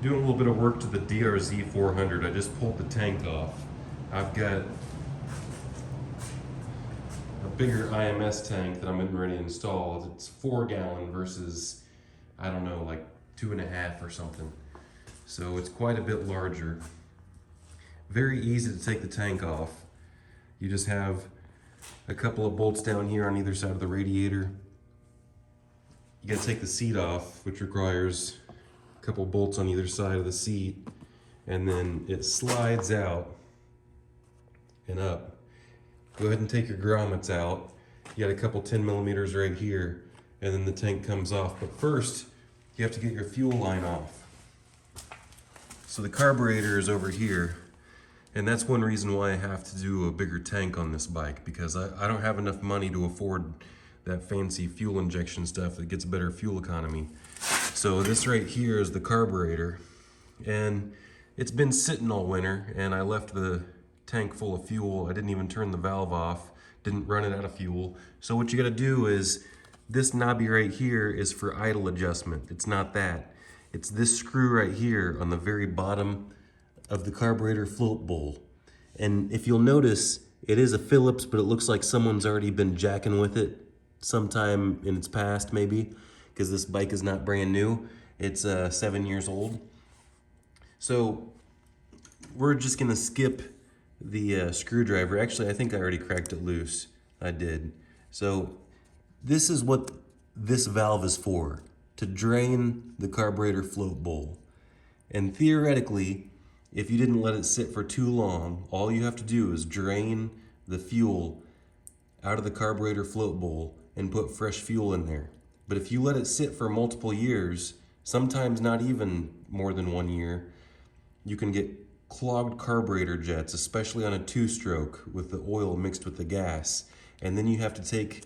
Doing a little bit of work to the DRZ 400. I just pulled the tank off. I've got a bigger IMS tank that I'm getting ready to install. It's 4 gallon versus, I don't know, like 2.5 or something. So it's quite a bit larger. Very easy to take the tank off. You just have a couple of bolts down here on either side of the radiator. You gotta take the seat off, which requires a couple of bolts on either side of the seat, and then it slides out and up. Go ahead and take your grommets out. You got a couple 10 millimeters right here, and then the tank comes off. But first, you have to get your fuel line off. So the carburetor is over here, and that's one reason why I have to do a bigger tank on this bike, because I don't have enough money to afford that fancy fuel injection stuff that gets better fuel economy. So this right here is the carburetor, and it's been sitting all winter, and I left the tank full of fuel. I didn't even turn the valve off, didn't run it out of fuel. So what you gotta do is, this knobby right here is for idle adjustment. It's not that. It's this screw right here on the very bottom of the carburetor float bowl. And if you'll notice, it is a Phillips, but it looks like someone's already been jacking with it sometime in its past, maybe, because this bike is not brand new. It's 7 years old. So we're just gonna skip the screwdriver. Actually, I think I already cracked it loose. I did. So this is what this valve is for, to drain the carburetor float bowl. And theoretically, if you didn't let it sit for too long, all you have to do is drain the fuel out of the carburetor float bowl and put fresh fuel in there. But if you let it sit for multiple years, sometimes not even more than 1 year, you can get clogged carburetor jets, especially on a 2-stroke with the oil mixed with the gas. And then you have to take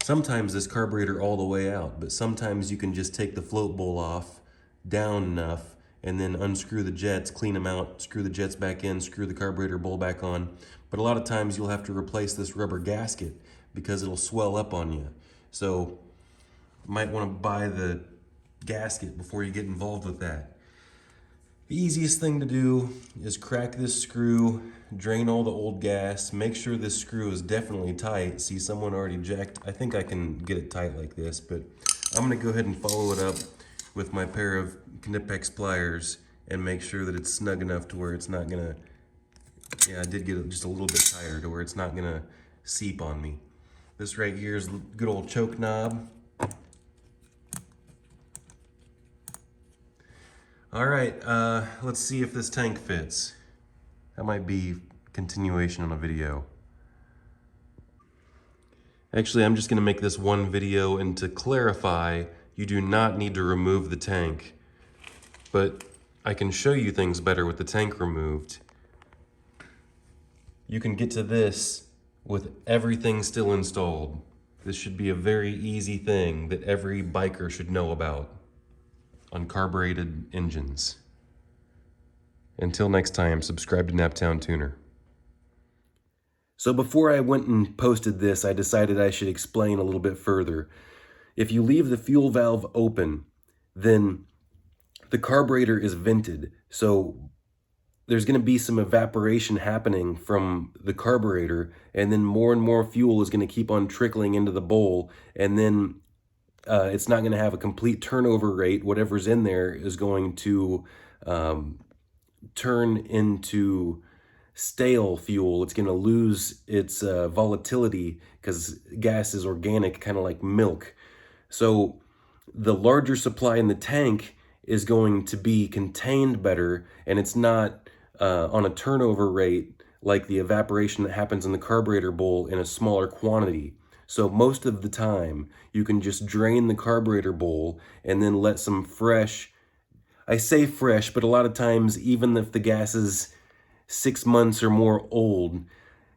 sometimes this carburetor all the way out, but sometimes you can just take the float bowl off down enough and then unscrew the jets, clean them out, screw the jets back in, screw the carburetor bowl back on. But a lot of times you'll have to replace this rubber gasket because it'll swell up on you. So you might want to buy the gasket before you get involved with that. The easiest thing to do is crack this screw, drain all the old gas, make sure this screw is definitely tight. See, someone already jacked. I think I can get it tight like this, but I'm gonna go ahead and follow it up with my pair of Knipex pliers and make sure that it's snug enough to where it's not gonna, yeah, I did get it just a little bit tighter to where it's not gonna seep on me. This right here is the good old choke knob. All right, let's see if this tank fits. That might be continuation on a video. Actually, I'm just gonna make this one video, and to clarify, you do not need to remove the tank, but I can show you things better with the tank removed. You can get to this with everything still installed. This should be a very easy thing that every biker should know about on carbureted engines. Until next time, subscribe to Naptown Tuner. So before I went and posted this, I decided I should explain a little bit further. If you leave the fuel valve open, then the carburetor is vented. So there's going to be some evaporation happening from the carburetor, and then more and more fuel is going to keep on trickling into the bowl, and then it's not going to have a complete turnover rate. Whatever's in there is going to turn into stale fuel. It's going to lose its volatility because gas is organic, kind of like milk. So the larger supply in the tank is going to be contained better, and it's not on a turnover rate like the evaporation that happens in the carburetor bowl in a smaller quantity. So most of the time, you can just drain the carburetor bowl and then let some fresh, I say fresh, but a lot of times, even if the gas is 6 months or more old,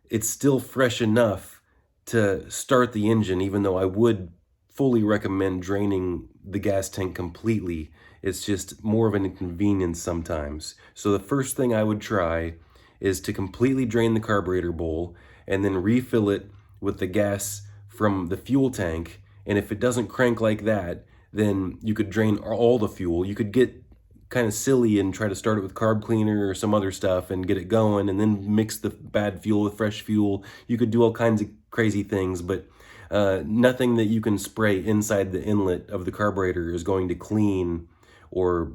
it's still fresh enough to start the engine, even though I would fully recommend draining the gas tank completely. It's just more of an inconvenience sometimes. So the first thing I would try is to completely drain the carburetor bowl and then refill it with the gas from the fuel tank. And if it doesn't crank like that, then you could drain all the fuel. You could get kind of silly and try to start it with carb cleaner or some other stuff and get it going, and then mix the bad fuel with fresh fuel. You could do all kinds of crazy things, but nothing that you can spray inside the inlet of the carburetor is going to clean or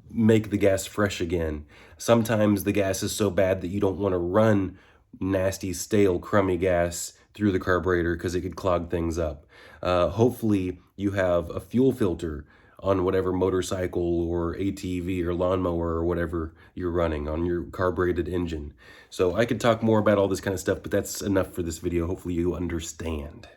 make the gas fresh again. Sometimes the gas is so bad that you don't want to run nasty, stale, crummy gas through the carburetor because it could clog things up. Hopefully you have a fuel filter on whatever motorcycle or ATV or lawnmower or whatever you're running on your carbureted engine. So I could talk more about all this kind of stuff, but that's enough for this video. Hopefully you understand.